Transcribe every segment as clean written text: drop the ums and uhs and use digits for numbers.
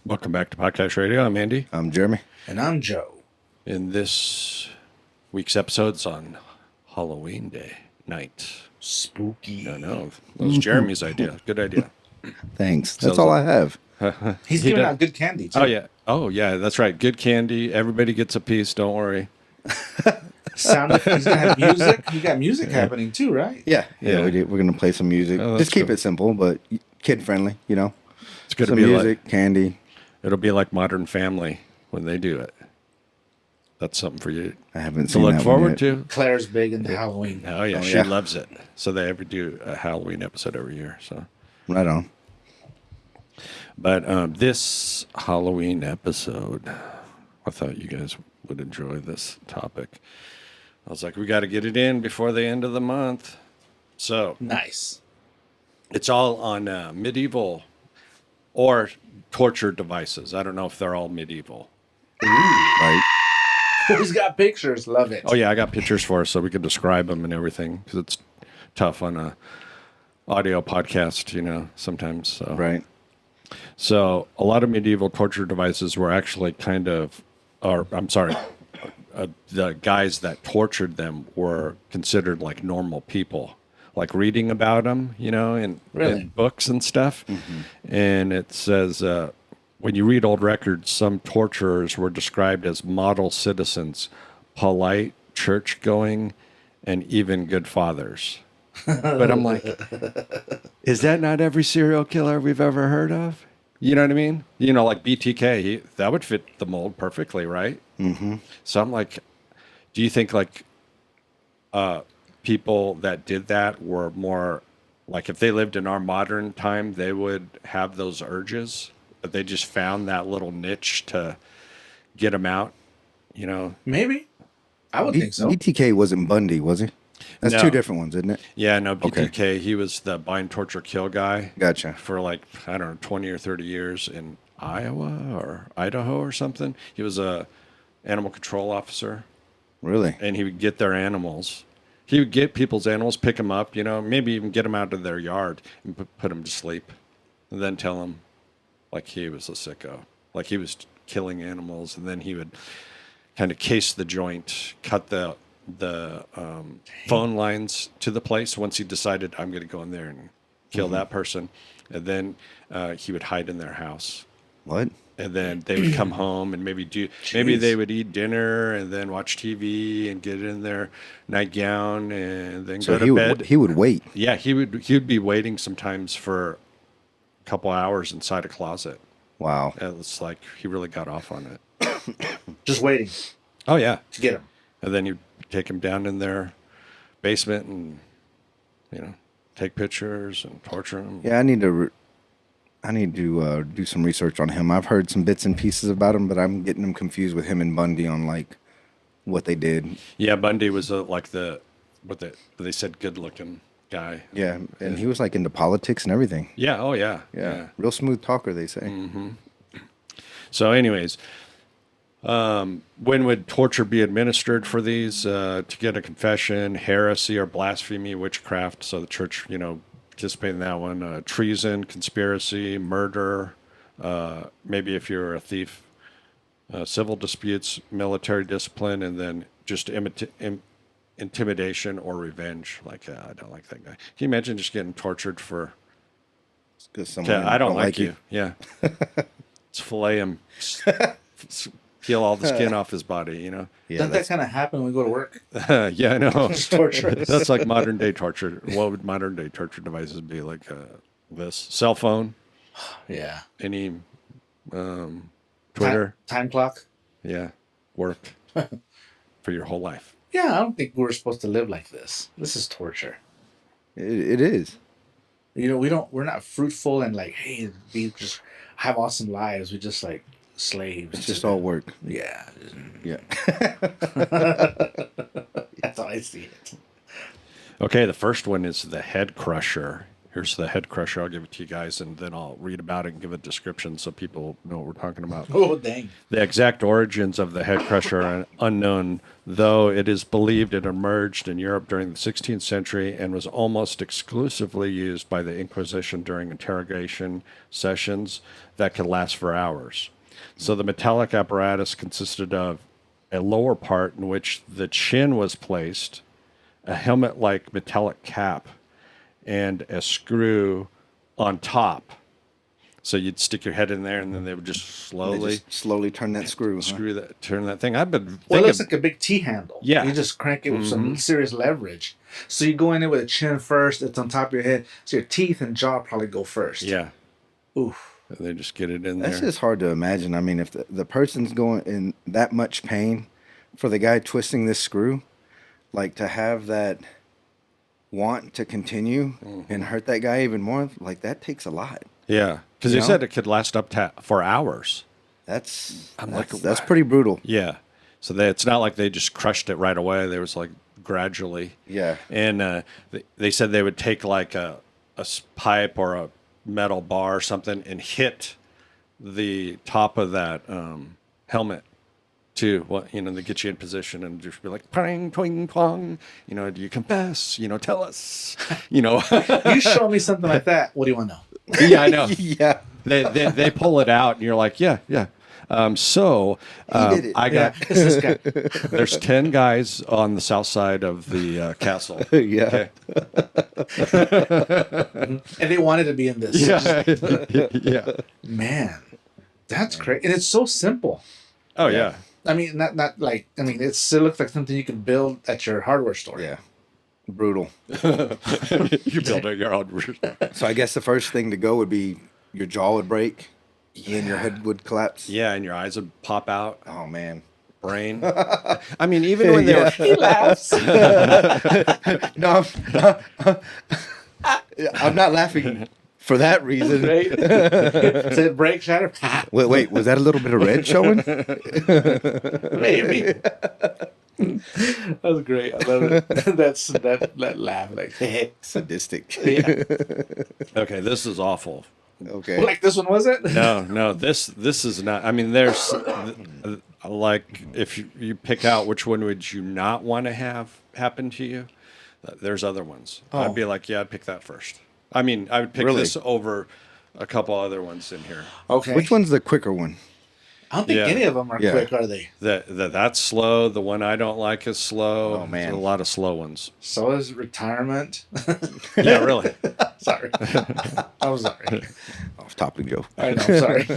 Welcome back to Podcast Radio. I'm Andy. I'm Jeremy. And I'm Joe. In this week's episode's on Halloween Day night. Spooky. I know. That was Jeremy's idea. Good idea. Thanks. That's all I have. He's giving out good candy, too. Oh, yeah. Oh, yeah. That's right. Good candy. Everybody gets a piece. Don't worry. Sound effects. He's going to have music. You got music happening, too, right? Yeah. We're going to play some music. Oh, Just keep cool. it simple, but kid-friendly, you know. It's going to Some be music, like, candy. it'll be like Modern Family when they do it. That's something for you I haven't to seen look that forward one yet. to. Claire's big into Halloween. Oh, yeah. Oh, She yeah. loves it. So they ever do a Halloween episode every year. So. Right on. But this Halloween episode, I thought you guys would enjoy this topic. I was like, we got to get it in before the end of the month. So Nice. it's all on medieval or torture devices. I don't know if they're all medieval. Right. Who's got pictures? Love it. Oh, yeah, I got pictures for us so we can describe them and everything because it's tough on a audio podcast, you know, sometimes. So. Right. So a lot of medieval torture devices were actually the guys that tortured them were considered like normal people, like reading about them, you know, in books and stuff. Mm-hmm. And it says, when you read old records, some torturers were described as model citizens, polite, church-going, and even good fathers. But I'm like, is that not every serial killer we've ever heard of? You know what I mean? You know, like BTK, that would fit the mold perfectly, right? Mm-hmm. So I'm like, do you think like people that did that were more like if they lived in our modern time, they would have those urges, but they just found that little niche to get them out, you know? Maybe. I would think so. BTK wasn't Bundy, was he? That's No. two different ones, isn't it? Yeah, no, BTK, Okay. he was the bind, torture, kill guy. Gotcha. For like, I don't know, 20 or 30 years in Iowa or Idaho or something. He was a animal control officer, Really? and he would get their animals. He would get people's animals, pick them up, you know, maybe even get them out of their yard and put them to sleep, and then tell them like he was a sicko, like he was killing animals, and then he would kind of case the joint, cut the phone lines to the place once he decided I'm going to go in there and kill that person, and then he would hide in their house. What? And then they would come home and maybe they would eat dinner and then watch TV and get in their nightgown and then So go to bed. he would wait. Yeah, he would be waiting sometimes for a couple hours inside a closet. Wow. And it's like he really got off on it. Just waiting Oh yeah. to get him. And then you take him down in their basement and, you know, take pictures and torture him. Yeah, I need to do some research on him. I've heard some bits and pieces about him, but I'm getting him confused with him and Bundy on like what they did. Yeah, Bundy was like what they said good looking guy. Yeah, and he was like into politics and everything. Yeah. Oh yeah. Yeah, real smooth talker, they say. So, anyways, when would torture be administered for these? To get a confession, heresy or blasphemy, witchcraft. So the church, you know, participate in that one. Treason, conspiracy, murder. Maybe if you're a thief, civil disputes, military discipline, and then just intimidation or revenge. Like, I don't like that guy. Can you imagine just getting tortured for? Because someone I don't like you. Yeah. Let's fillet him. Peel all the skin off his body, you know? Yeah, Doesn't that kind of happen when we go to work? Yeah, I know. It's torture. That's like modern day torture. What would modern day torture devices be? Like this cell phone? Yeah. Any Twitter? Time clock? Yeah. Work for your whole life. Yeah, I don't think we're supposed to live like this. This is torture. it is. You know, we're not fruitful and like, hey, we just have awesome lives. We just like slaves. It's just all work. Yeah. Yeah. That's how I see it. Okay, the first one is the head crusher. Here's the head crusher. I'll give it to you guys, and then I'll read about it and give a description so people know what we're talking about. Oh, dang. The exact origins of the head crusher are unknown, though it is believed it emerged in Europe during the 16th century and was almost exclusively used by the Inquisition during interrogation sessions that could last for hours. So the metallic apparatus consisted of a lower part in which the chin was placed, a helmet-like metallic cap, and a screw on top. So you'd stick your head in there, and then they would just slowly turn that screw. turn that thing. I've been Well, it thinking, looks like a big T handle. Yeah. You just crank it with some serious leverage. So you go in there with a chin first. It's on top of your head. So your teeth and jaw probably go first. yeah, Oof. and they just get it in That's there. just hard to imagine. I mean, if the person's going in that much pain for the guy twisting this screw, like to have that want to continue and hurt that guy even more, like that takes a lot. Yeah, because You they know? said it could last up to for hours. That's like, that's pretty brutal. Yeah, so it's not like they just crushed it right away. There was like gradually. Yeah. And they said they would take like a pipe or a metal bar or something and hit the top of that helmet to they get you in position and just be like pang twing twang, do you confess, tell us, You show me something like that. What do you want to know? yeah, I know. Yeah. They pull it out and you're like, yeah. So did it. I got It's this guy. there's 10 guys on the south side of the castle. Yeah. Okay. And they wanted to be in this. Yeah. Man, that's crazy. And it's so simple. Oh yeah. I mean, not like, it still looks like something you can build at your hardware store. Yeah. Brutal. You build it your own. So I guess the first thing to go would be your jaw would break, and then your head would collapse. Yeah, and your eyes would pop out. Oh man. Brain. I mean, even when they were. He laughs. No, I'm not laughing for that reason. Right? Said break, shatter. Wait, was that a little bit of red showing? Maybe. That was great. I love it. that laugh. Like, Sadistic. yeah. Okay, this is awful. Okay. Like this one, was it? No, this is not. I mean, there's like if you pick out which one would you not want to have happen to you. There's other ones. Oh. I'd be like, yeah, I'd pick that first. I mean, I would pick Really? this over a couple other ones in here. Okay. Which one's the quicker one? I don't think Yeah. any of them are Yeah. quick, are they? That's slow. The one I don't like is slow. Oh, man. There's a lot of slow ones. So is retirement. Yeah, really. Sorry. I'm sorry. Off topic joke. I know, I'm sorry.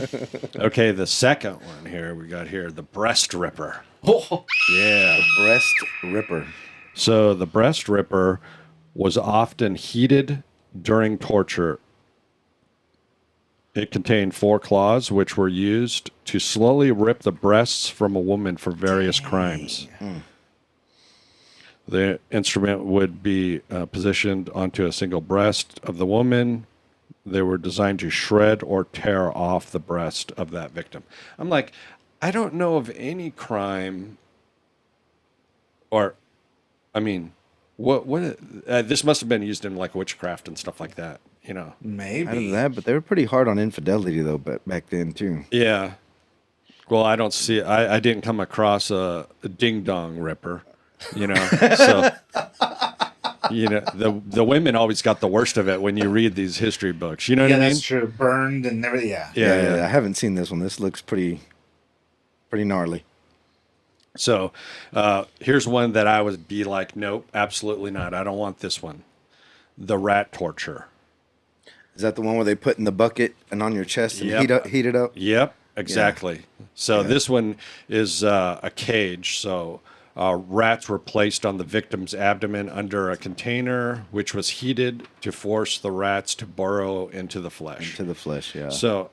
Okay, the second one here we got here, the breast ripper. Oh, Yeah. Breast ripper. So the breast ripper was often heated during torture. It contained 4 claws, which were used to slowly rip the breasts from a woman for various crimes. The instrument would be positioned onto a single breast of the woman. They were designed to shred or tear off the breast of that victim. I'm like, I don't know of any crime or, I mean, what this must have been used in like witchcraft and stuff like that, Out of maybe. that, but they were pretty hard on infidelity though, but back then too. Yeah. Well, I don't see. I didn't come across a ding dong ripper, So, the women always got the worst of it when you read these history books. You know Yeah, what I mean? that's true. Burned and everything. Yeah. Yeah. I haven't seen this one. This looks pretty gnarly. So, here's one that I would be like, nope, absolutely not. I don't want this one. The rat torture. Is that the one where they put in the bucket and on your chest and Yep. heat it up? Yep, exactly. So this one is a cage. So rats were placed on the victim's abdomen under a container, which was heated to force the rats to burrow into the flesh. To the flesh, yeah. So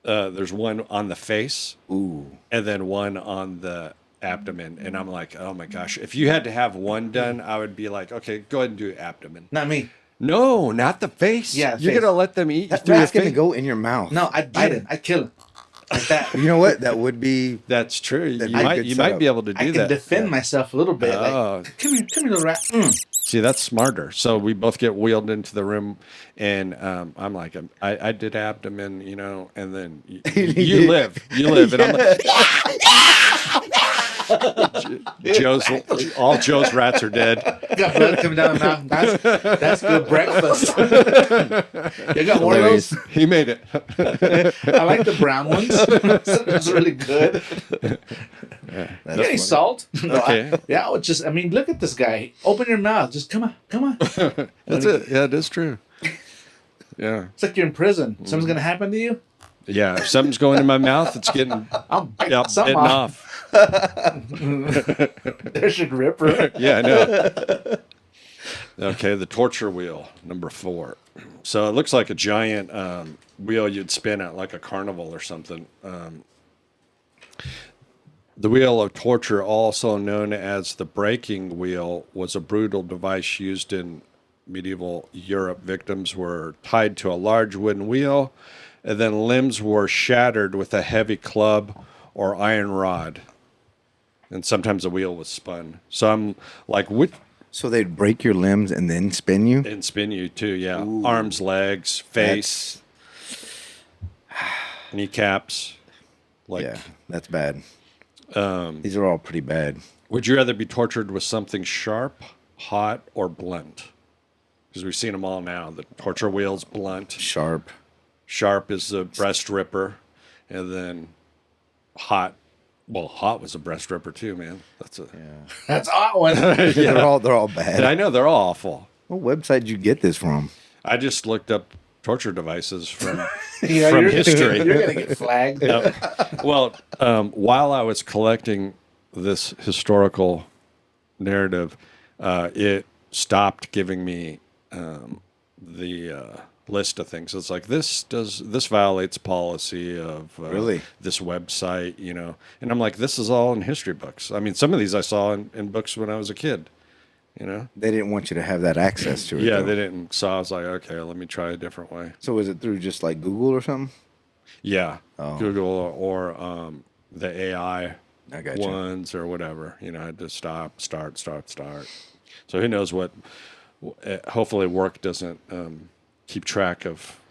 there's one on the face, Ooh. and then one on the abdomen. And I'm like, oh my gosh, if you had to have one done, I would be like, okay, go ahead and do abdomen. Not me. No, not the face. Yeah, the you're face. gonna let them eat That through your rat's gonna face. go in your mouth. No, I'd bite him. I'd kill him. Like that. You know what? That would be. That's true. That'd You be a might good you might setup. be able to do I can that. defend myself a little bit. Oh. Like, come here, little rat. See, that's smarter. So we both get wheeled into the room, and I'm like, I did abdomen, and then you live, and I'm like, Joe's rats are dead. Got blood coming down the mouth. That's good breakfast. You got one of those? He made it. I like the brown ones. It's really good. You got any salt? Okay. I mean, look at this guy. Open your mouth. Just come on. That's it. Yeah, it is true. Yeah. It's like you're in prison. Something's going to happen to you? Yeah. If something's going in my mouth, it's getting something bitten off. There's your gripper. Yeah, I know. Okay, the torture wheel, number 4. So it looks like a giant wheel you'd spin at like a carnival or something. The wheel of torture, also known as the breaking wheel, was a brutal device used in medieval Europe. Victims were tied to a large wooden wheel, and then limbs were shattered with a heavy club or iron rod. And sometimes the wheel was spun. So I'm like, So they'd break your limbs and then spin you? and spin you too, yeah. Ooh. Arms, legs, face, kneecaps. Yeah, that's bad. These are all pretty bad. Would you rather be tortured with something sharp, hot, or blunt? Because we've seen them all now. The torture wheel's blunt. Sharp. Sharp is the breast ripper. And then hot. Well, hot was a breast ripper too, man. That's That's a hot one. They're all bad. And I know they're all awful. What website did you get this from? I just looked up torture devices from Yeah, from you're, history. You're going to get flagged. Well, while I was collecting this historical narrative, it stopped giving me the list of things. It's like this violates policy of Really? this website, and I'm like, this is all in history books. I mean, some of these I saw in books when I was a kid. They didn't want you to have that access to it. Yeah, though. they didn't. So I was like, okay, let me try a different way. So was it through just like Google or something? Yeah, Oh. Google or the AI I gotcha. ones or whatever. I had to stop, start. So who knows what? Hopefully, work doesn't keep track of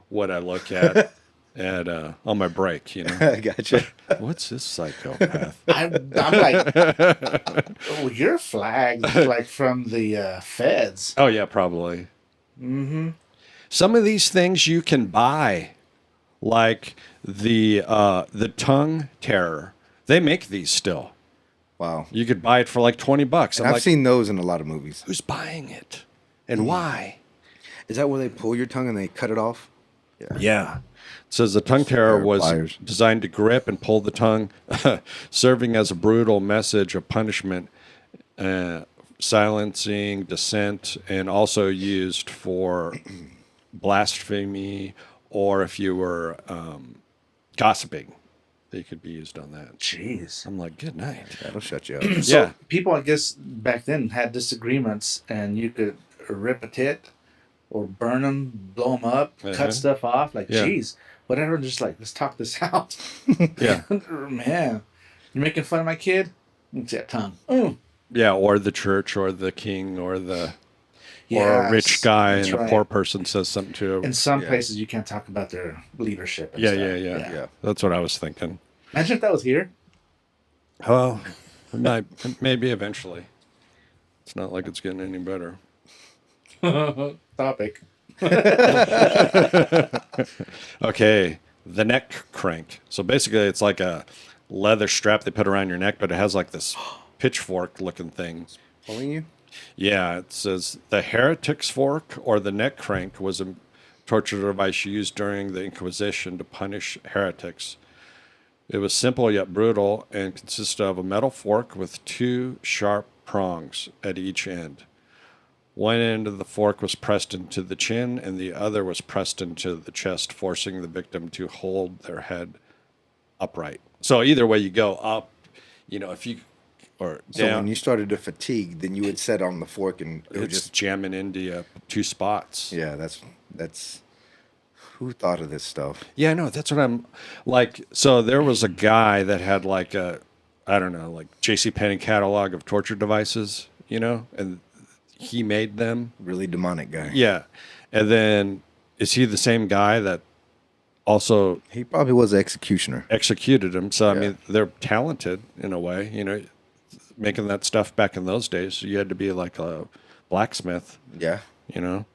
what I look at on my break. I gotcha. What's this psychopath? I'm like, oh, you're flagged like from the feds. Oh yeah, probably. Mm-hmm. Some of these things you can buy, like the tongue terror. They make these still. Wow. You could buy it for like $20. And I'm I've like, seen those in a lot of movies. who's buying it, and why? Is that where they pull your tongue and they cut it off? Yeah. It says the tongue terror was pliers. designed to grip and pull the tongue, serving as a brutal message of punishment, silencing dissent, and also used for blasphemy, or if you were gossiping, they could be used on that. Jeez. I'm like, good night. That'll shut you up. So Yeah. people, I guess, back then had disagreements, and you could rip a tit or burn them, blow them up, Uh-huh. cut stuff off. Like, Yeah. geez, whatever. Just like, let's talk this out. Yeah. Man, you're making fun of my kid? It's that tongue. Mm. Yeah, or the church, or the king, or or a Yes, rich guy, that's and right. a poor person says something to him. In some Yeah. places, you can't talk about their leadership. And Yeah, stuff. yeah. That's what I was thinking. Imagine if that was here. Well, maybe eventually. It's not like it's getting any better. Topic. Okay, the neck crank. So basically, it's like a leather strap they put around your neck, but it has like this pitchfork-looking thing. Pulling you? Yeah, it says the heretic's fork or the neck crank was a torture device used during the Inquisition to punish heretics. It was simple yet brutal and consisted of a metal fork with 2 sharp prongs at each end. One end of the fork was pressed into the chin, and the other was pressed into the chest, forcing the victim to hold their head upright. So either way you go up, if you or So down, when you started to fatigue, then you would set on the fork and it would it's just jamming into you 2 spots. yeah. That's who thought of this stuff? Yeah, I know. That's what I'm like. So there was a guy that had like a, I don't know, like JCPenney catalog of torture devices, and he made them. Really demonic guy. Yeah. And then is he the same guy that also He probably was an executioner. executed him? So, I Yeah. mean, they're talented in a way, you know, making that stuff back in those days. You had to be like a blacksmith, Yeah. you know,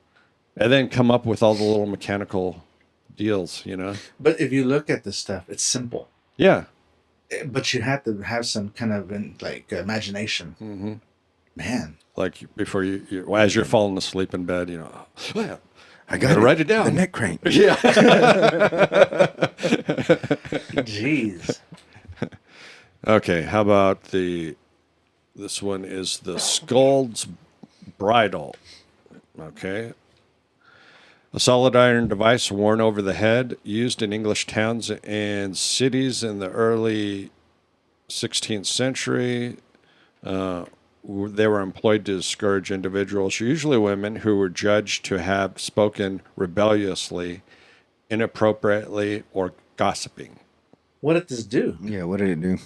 and then come up with all the little mechanical deals, you know? But if you look at this stuff, it's simple. Yeah. But you have to have some kind of imagination. Mm-hmm. Man. Like before as you're falling asleep in bed, you know, oh, yeah, I got gotta write it down. The neck crank. Yeah. Jeez. Okay, how about this one is the Skull's Bridle. Okay. A solid iron device worn over the head, used in English towns and cities in the early 16th century. They were employed to discourage individuals, usually women, who were judged to have spoken rebelliously, inappropriately, or gossiping. What did this do? Yeah, what did it do?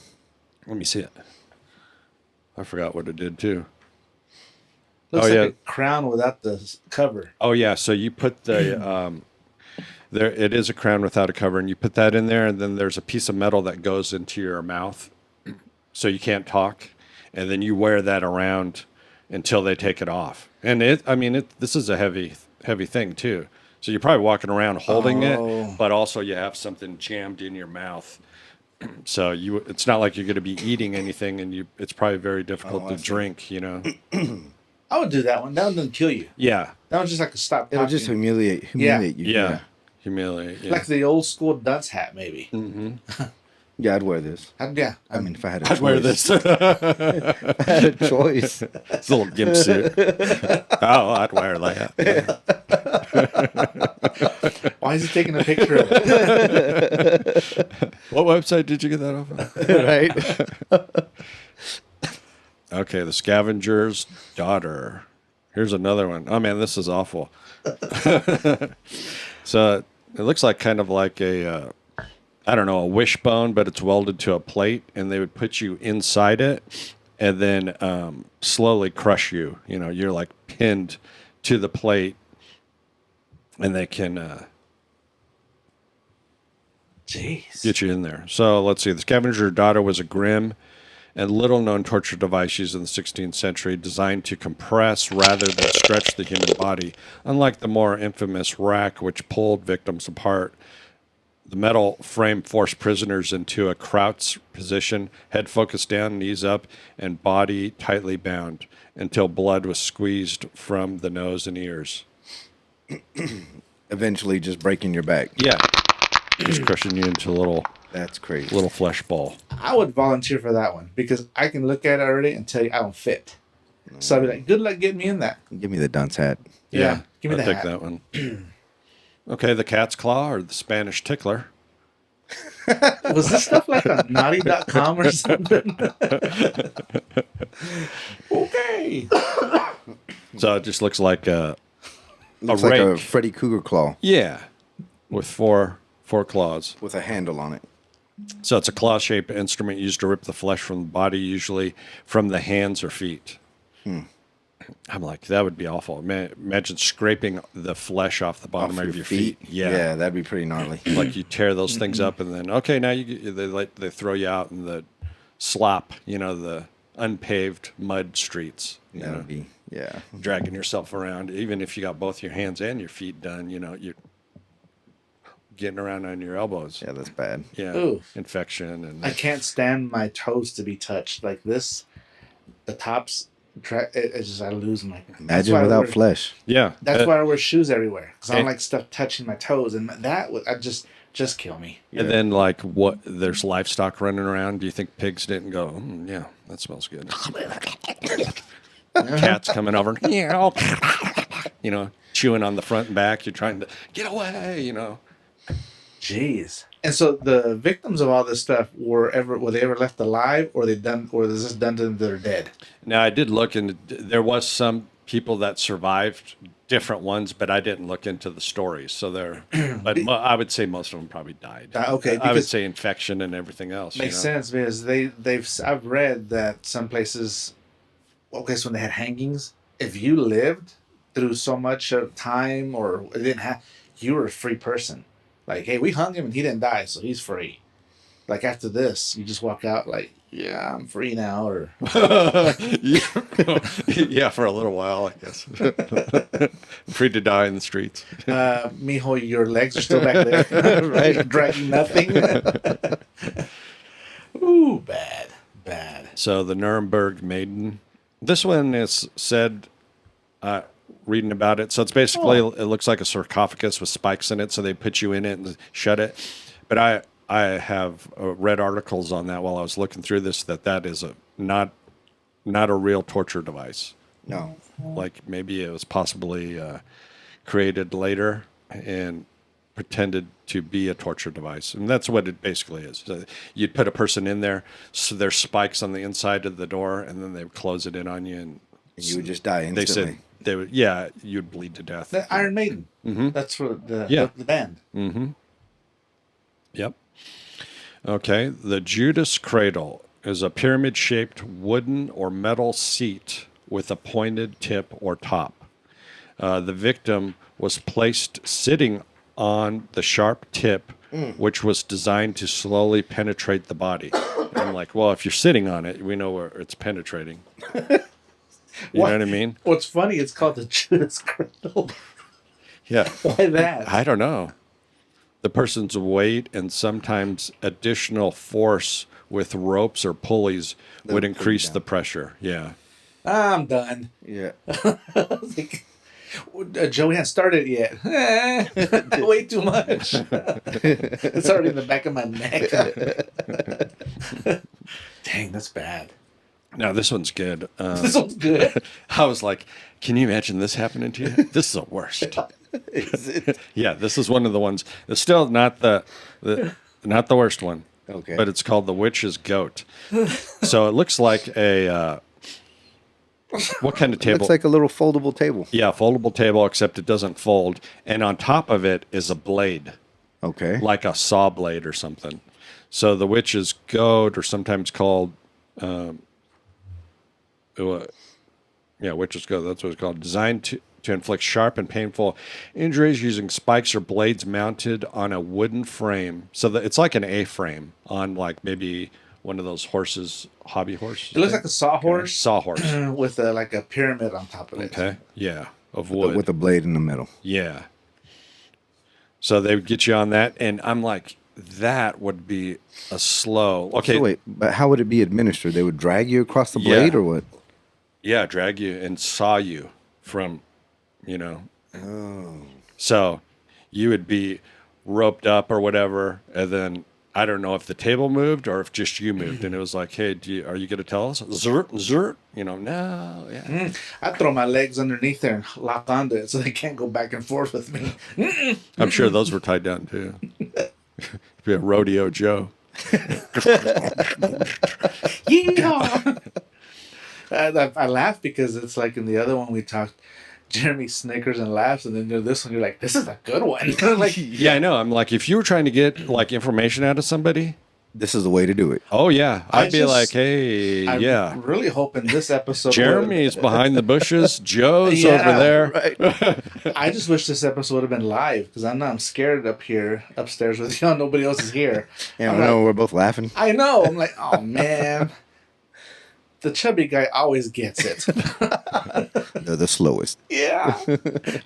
Let me see it. I forgot what it did too. Looks Oh, like yeah. a crown without the cover. Oh yeah, so you put the there. It is a crown without a cover, and you put that in there, and then there's a piece of metal that goes into your mouth, so you can't talk, and then you wear that around until they take it off. And this is a heavy thing too. So you're probably walking around holding it, but also you have something jammed in your mouth. So it's not like you're going to be eating anything, and it's probably very difficult to drink. You know. I would do that one. That one doesn't kill you. Yeah. That one's just like a stop talking. It'll just humiliate you. Yeah. Humiliate. Yeah. Like the old school dunce hat, maybe. Yeah, I'd wear this. Yeah. I mean, if I had a choice. I'd wear this. If I had a choice. It's a little gimp suit. Oh, I'd wear that. Why is he taking a picture of it? What website did you get that off of? Right? Okay, The Scavenger's Daughter. Here's another one. Oh, man, this is awful. So it looks like kind of like a wishbone, but it's welded to a plate, and they would put you inside it and then slowly crush you. You know, you're like pinned to the plate, and they can Jeez. get you in there. So let's see. The Scavenger Daughter was a grim and little-known torture device used in the 16th century, designed to compress rather than stretch the human body. Unlike the more infamous rack, which pulled victims apart, the metal frame forced prisoners into a crouch position, head focused down, knees up, and body tightly bound until blood was squeezed from the nose and ears. Eventually just breaking your back. Yeah. Just crushing you into a That's crazy. little flesh ball. I would volunteer for that one because I can look at it already and tell you I don't fit. So I'd be like, good luck getting me in that. Give me the dunce hat. Yeah. Give me I'll the take hat. that one. Okay, the cat's claw or the Spanish tickler. Was this stuff like on naughty.com or something? Okay. So it just looks like a Looks like a rake. Freddy Cougar claw Yeah, with four claws. with a handle on it. So it's a claw-shaped instrument used to rip the flesh from the body, usually from the hands or feet. I'm like, that would be awful. Imagine scraping the flesh off the bottom Off of your feet. Yeah, that'd be pretty gnarly. Like you tear those things up, and then okay, now they throw you out in the slop, the unpaved mud streets. That would be, yeah. Dragging yourself around, even if you got both your hands and your feet done. You're getting around on your elbows. Yeah, that's bad. Yeah, Ooh. infection and I can't stand my toes to be touched like this. The tops, it's just I lose my. Imagine without flesh. yeah. That's why I wear shoes everywhere because I don't and- like stuff touching my toes, and that would just kill me. And then like what? There's livestock running around. Do you think pigs didn't go? Yeah, that smells good. Cats coming over, chewing on the front and back. You're trying to get away. Jeez. And so the victims of all this stuff were they ever left alive, or is this done to them that are dead? Now I did look, and there was some people that survived, different ones, but I didn't look into the stories. So but I would say most of them probably died. Okay, I would because- say infection and everything else. Makes sense because I've read that some places, so when they had hangings, if you lived through so much of time or it didn't have, you were a free person. Like, hey, we hung him and he didn't die, so he's free. Like after this, you just walk out like, yeah, I'm free now, or Yeah, for a little while, I guess. Free to die in the streets. mijo, your legs are still back there, right? Dragging nothing. Ooh, bad, bad. So the Nuremberg Maiden. This one is said, reading about it. So it's basically, it looks like a sarcophagus with spikes in it. So they put you in it and shut it. But I have read articles on that while I was looking through this, that is not a real torture device. No. Like maybe it was possibly created later and pretended to be a torture device. And that's what it basically is. So you'd put a person in there, so there's spikes on the inside of the door, and then they would close it in on you. And You would just die instantly. they said they would, yeah, you'd bleed to death. The Iron Maiden. Mm-hmm. That's what Yeah. the band. Mm-hmm. Yep. Okay. The Judas Cradle is a pyramid-shaped wooden or metal seat with a pointed tip or top. The victim was placed sitting on the sharp tip, which was designed to slowly penetrate the body. And I'm like, well, if you're sitting on it, we know where it's penetrating. You know what I mean? What's funny? It's called the Judas Cradle. Yeah. Why that? I don't know. The person's weight and sometimes additional force with ropes or pulleys would pull you increase down. the pressure. Yeah. I'm done. Yeah. Like, Joey hasn't started yet. Way too much. It's already in the back of my neck. Dang, that's bad. Now, this one's good. This one's good. I was like, can you imagine this happening to you? This is the worst. Is it? Yeah, this is one of the ones. It's still not the worst one. Okay. But it's called the witch's goat. So it looks like a what kind of table? Looks like a little foldable table. Yeah, foldable table, except it doesn't fold. And on top of it is a blade, Okay. like a saw blade or something. So the witch's goat, or sometimes called, witch's goat, that's what it's called, designed to inflict sharp and painful injuries using spikes or blades mounted on a wooden frame. So that it's like an A-frame on like maybe one of those horses, hobby horse. It looks like a sawhorse Sawhorse. with like a pyramid on top of it. Okay. Yeah. Of wood. With a blade in the middle. Yeah. So they would get you on that, and I'm like, that would be a slow. Okay. So wait, but how would it be administered? They would drag you across the blade Yeah. or what? Yeah, drag you and saw you from, Oh. So you would be roped up or whatever, and then I don't know if the table moved or if just you moved, and it was like, hey, are you going to tell us? Zert, zert. No, yeah. I throw my legs underneath there and lock onto it so they can't go back and forth with me. I'm sure those were tied down too. Be a rodeo Joe. Yeah. I laugh because it's like in the other one we talked, Jeremy snickers and laughs, and then this one you're like, this is a good one. Like, Yeah, I know. I'm like, if you were trying to get like information out of somebody, This is the way to do it. oh yeah, I'd be just- like, hey, I'm yeah. really hoping this episode. Jeremy's behind the bushes. Joe's Yeah, over there. Right. I just wish this episode would have been live because I'm scared up here upstairs with you. Nobody else is here. Yeah, I'm I know like, we're both laughing. I know. I'm like, oh man, the chubby guy always gets it. They're the slowest. Yeah,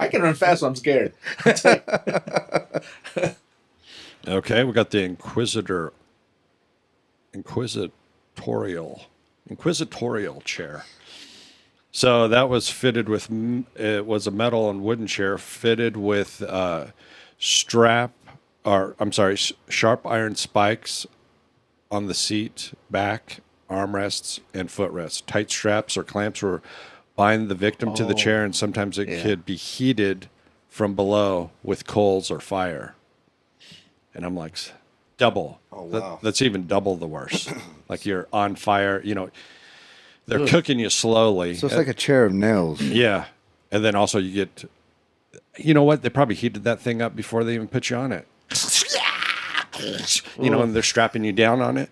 I can run fast, so I'm scared. Okay, we got the inquisitorial chair. So that was fitted with, it was a metal and wooden chair fitted with sharp iron spikes on the seat, back, armrests, and footrests. Tight straps or clamps were bind the victim to the chair, and sometimes it could be heated from below with coals or fire. And I'm like, double. Oh, wow. That's even double the worst. Like you're on fire, they're cooking you slowly. So it's like a chair of nails. Yeah. And then also you get, you know what? They probably heated that thing up before they even put you on it. And they're strapping you down on it.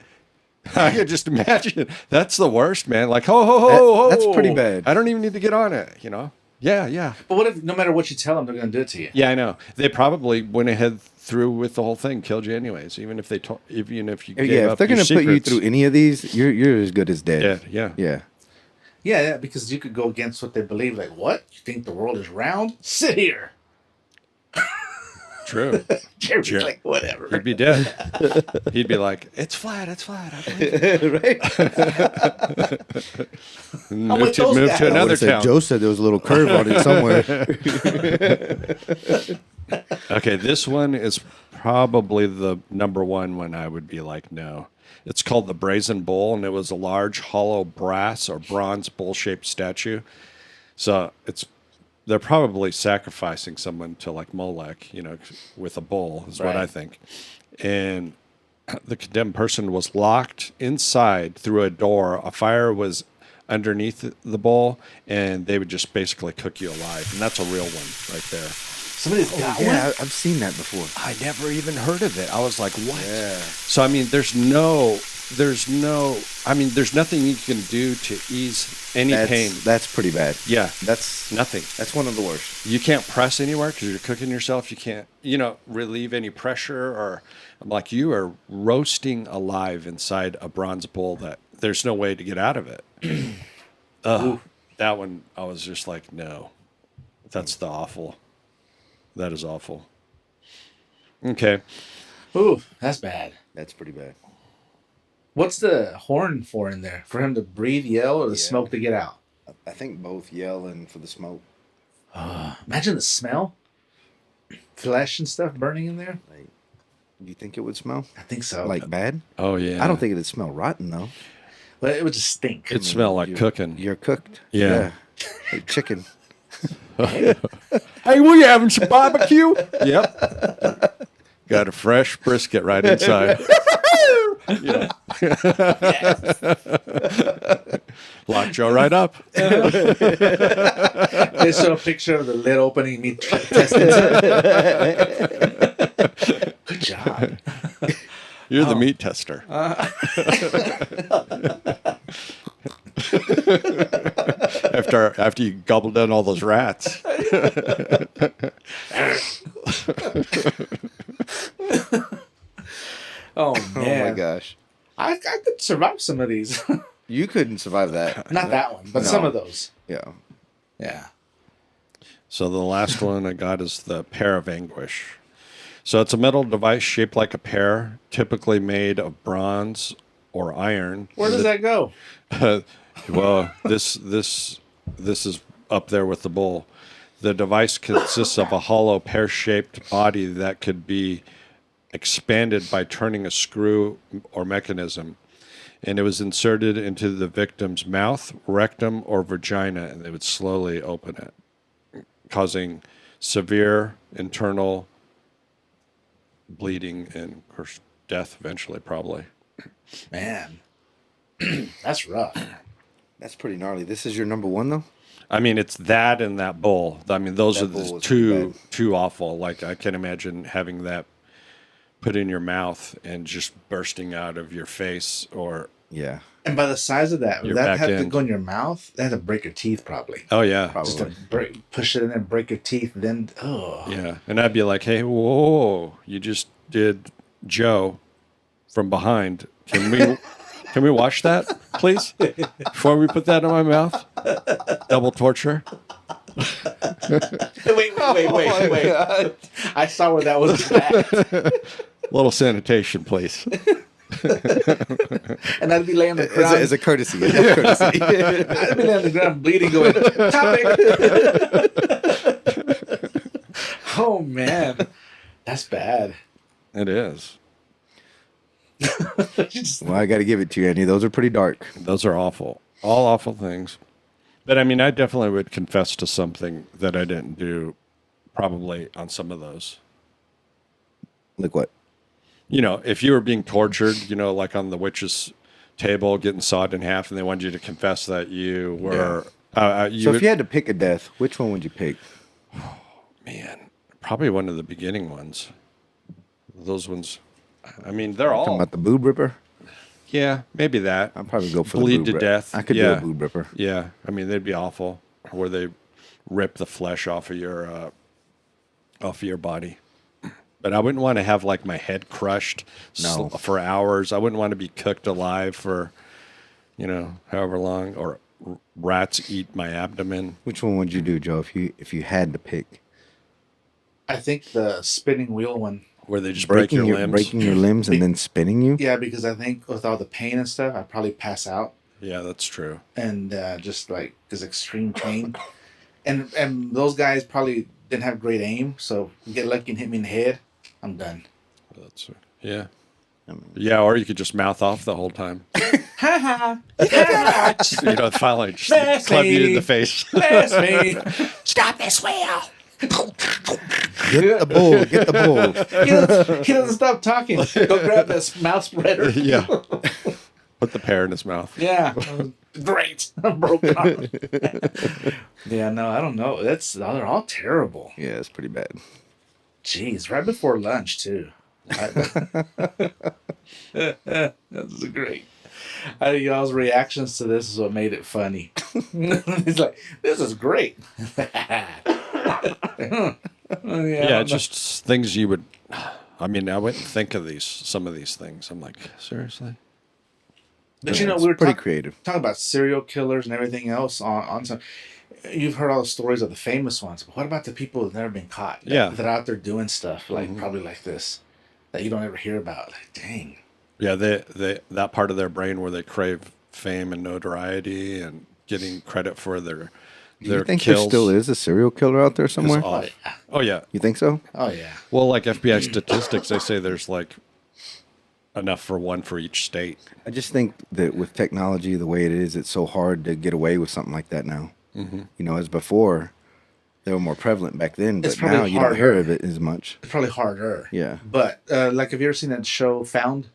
I could just imagine. That's the worst, man. Like, ho, ho, ho, ho. That's pretty bad. I don't even need to get on it, you know? Yeah, yeah. But what if no matter what you tell them, they're going to do it to you? Yeah, I know. They probably went ahead through with the whole thing, killed you anyways, even if they even if you gave Yeah, up if they're your gonna put you secrets. through any of these, you're as good as dead. Yeah. Yeah. Yeah, because you could go against what they believe. Like, what? You think the world is round? Sit here. True. Jerry's Jer- like, whatever. He'd be dead. He'd be like, it's flat. I believe it. Right. Move with to, those move guys. to I another Would've said town. Joe said there was a little curve on it somewhere. Okay, this one is probably the number one I would be like, no. It's called the Brazen Bull, and it was a large hollow brass or bronze bull-shaped statue. So they're probably sacrificing someone to like Molech, you know, with a bull is what Right. I think. And the condemned person was locked inside through a door. A fire was underneath the bull, and they would just basically cook you alive. And that's a real one right there. Somebody's got one? Yeah, I've seen that before. I never even heard of it. I was like, what? Yeah. So, I mean, there's nothing you can do to ease any pain. That's pretty bad. Yeah. That's Nothing. That's one of the worst. You can't press anywhere because you're cooking yourself. You can't, relieve any pressure or I'm like, you are roasting alive inside a bronze bowl that there's no way to get out of it. That one, I was just like, no, that's that is awful. Okay. Ooh, that's bad. That's pretty bad. What's the horn for in there? For him to breathe, yell, or the smoke to get out? I think both yell and for the smoke. Imagine the smell. Flesh and stuff burning in there. Like, do you think it would smell I think so. like bad? Oh, yeah. I don't think it'd smell rotten though. But it would just stink. It smelled like cooking. You're cooked. Yeah. Like chicken. Hey, we having some barbecue? Yep. Got a fresh brisket right inside. Yeah. Lock Joe right up. They show a picture of the lid opening, me testing. Good job. You're the meat tester. After you gobbled down all those rats. Oh Oh man, my gosh. I could survive some of these. You couldn't survive that. Not that one, but No. some of those. Yeah. Yeah. So the last one I got is the pear of anguish. So it's a metal device shaped like a pear, typically made of bronze or iron. Where does that go? Well, this is up there with the bull. The device consists of a hollow pear-shaped body that could be expanded by turning a screw or mechanism. And it was inserted into the victim's mouth, rectum, or vagina, and they would slowly open it, causing severe internal bleeding and, of course, death eventually, probably. Man, that's rough. That's pretty gnarly. This is your number one though? I mean, it's that and that bull. I mean, those That are bull the was pretty two awful. Like, I can imagine having that put in your mouth and just bursting out of your face or... Yeah. And by the size of that, Your would that back have to end. go in your mouth? That had to break your teeth, probably. Oh, yeah. Just to Probably. push it in and break your teeth, then Yeah. And I'd be like, hey, whoa, you just did Joe from behind. Can we watch that, please? Before we put that in my mouth? Double torture? wait. I saw where that was at. Little sanitation, please. And I'd be laying on the ground. As a courtesy. As a courtesy. I'd be laying on the ground bleeding, going, topic. Oh, man. That's bad. It is. Well, I got to give it to you, Andy. Those are pretty dark. Those are awful. All awful things. But I mean, I definitely would confess to something that I didn't do probably on some of those. Like what? You know, if you were being tortured, like on the witch's table, getting sawed in half, and they wanted you to confess that you were... So if you had to pick a death, which one would you pick? Man, probably one of the beginning ones. Those ones... I mean, they're Talking all... about the boob ripper? Yeah, maybe that. I'd probably go for Bleed the to boob death. I could Yeah. do a boob ripper. Yeah, I mean they'd be awful, where they rip the flesh off of your body. But I wouldn't want to have like my head crushed No. for hours. I wouldn't want to be cooked alive for, however long, or rats eat my abdomen. Which one would you do, Joe, if you had to pick? I think the spinning wheel one. Where they just break your limbs. Breaking your limbs and then spinning you? Yeah, because I think with all the pain and stuff, I'd probably pass out. Yeah, that's true. And just like this extreme pain. And those guys probably didn't have great aim, so get lucky and hit me in the head, I'm done. That's yeah. Yeah, or you could just mouth off the whole time. Ha ha! Finally just club you in the face. That's me. Stop this wheel! Get the bull. Get the bull. He doesn't stop talking. Go grab this mouth spreader. Yeah. Put the pear in his mouth. Yeah. Great. I'm broken arm. Yeah, no, I don't know. They're all terrible. Yeah, it's pretty bad. Jeez, right before lunch too. That's great. Y'all's reactions to this is what made it funny. He's like, "This is great." Yeah, just things you would. I mean, I wouldn't think of some of these things. I'm like, seriously. But Yeah, we were pretty creative. talking about serial killers and everything else on some. You've heard all the stories of the famous ones, but what about the people that've never been caught? Yeah, that are out there doing stuff like probably like this that you don't ever hear about. Like, dang. Yeah, they that part of their brain where they crave fame and notoriety and getting credit for their Do you think kills. there still is a serial killer out there somewhere? Oh yeah. You think so? Oh yeah. Well, like FBI statistics, they say there's like enough for one for each state. I just think that with technology the way it is, it's so hard to get away with something like that now. Mm-hmm. As before, they were more prevalent back then, but now you don't hear of it as much. It's probably harder. Yeah. But like, have you ever seen that show Found?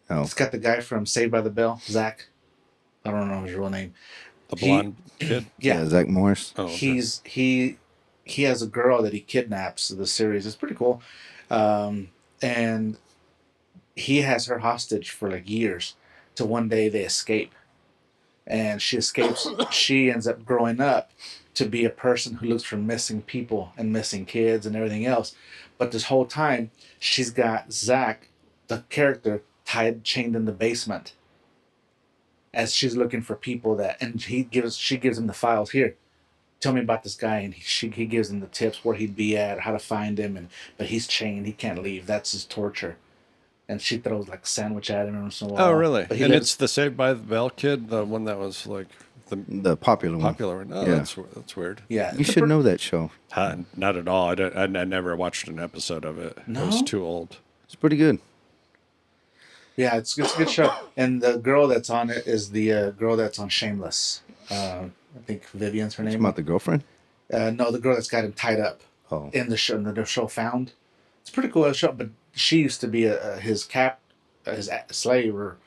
Oh. It's got the guy from Saved by the Bell, Zach. I don't know his real name. The blonde kid. Yeah. Zach Morris. Oh, okay. He has a girl that he kidnaps. The series is pretty cool, and he has her hostage for like years. Till one day they escape, and she escapes. She ends up growing up to be a person who looks for missing people and missing kids and everything else. But this whole time, she's got Zach, the character, chained in the basement as she's looking for people and she gives him the files. Here, tell me about this guy, and he gives him the tips where he'd be at, how to find him, but he's chained, he can't leave. That's his torture. And she throws like a sandwich at him every once in a while. Oh, really? But And it's the Saved by the Bell kid, the one that was like The popular one. popular one. Oh, Yeah. that's weird. Yeah, You should know that show. Not at all. I never watched an episode of it. No? I was too old. It's pretty good. Yeah, it's a good show. And the girl that's on it is the girl that's on Shameless. I think Vivian's her It's name. about the girlfriend? No, the girl that's got him tied up Oh. in the show Found. It's a pretty cool show, but she used to be his slave or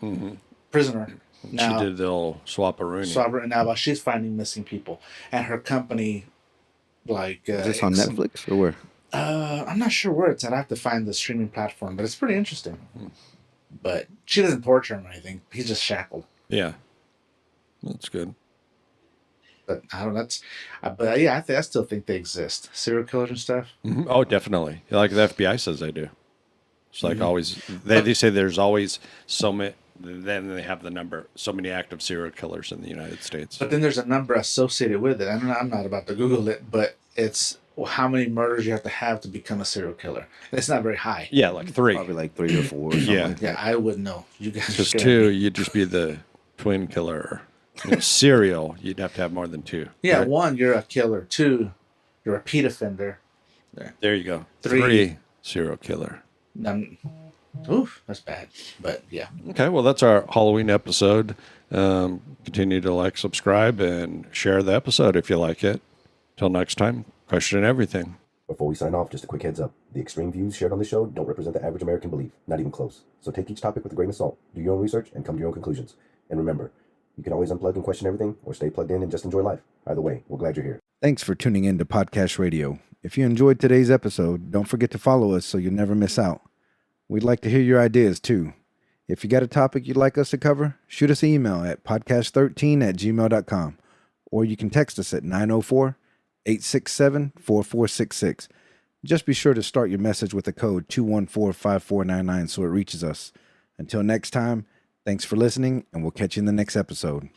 prisoner. Now, She did the old swap-a-rooney. Now she's finding missing people, and her company, like, Is this on Netflix or where? I'm not sure where it's at. I have to find the streaming platform, but it's pretty interesting. But she doesn't torture him or anything. He's just shackled. Yeah, that's good. But I don't know. But yeah, I still think they exist. Serial killers and stuff. Mhm. Oh, definitely. Like the FBI says they do. It's like always. They say there's always so many. Then they have the number. So many active serial killers in the United States. But then there's a number associated with it. I'm not about to Google it, but it's how many murders you have to become a serial killer. It's not very high. Yeah, like 3. Probably like 3 or 4 or something. Yeah. Like Yeah, I wouldn't know. You guys Because scared 2, me. you'd just be the twin killer. Serial, you'd have to have more than 2. Yeah, right? 1, you're a killer. 2, you're a repeat offender. There you go. 3, 3, serial killer. Oof, that's bad. But yeah. Okay, well, that's our Halloween episode. Continue to like, subscribe, and share the episode if you like it. Till next time, question everything. Before we sign off, just a quick heads up. The extreme views shared on this show don't represent the average American belief, not even close. So take each topic with a grain of salt, do your own research, and come to your own conclusions. And remember, you can always unplug and question everything, or stay plugged in and just enjoy life. Either way, we're glad you're here. Thanks for tuning in to Podcast Radio. If you enjoyed today's episode, don't forget to follow us so you'll never miss out. We'd like to hear your ideas too. If you got a topic you'd like us to cover, shoot us an email at podcast13@gmail.com, or you can text us at 904-867-4466. Just be sure to start your message with the code 2145499 so it reaches us. Until next time, thanks for listening, and we'll catch you in the next episode.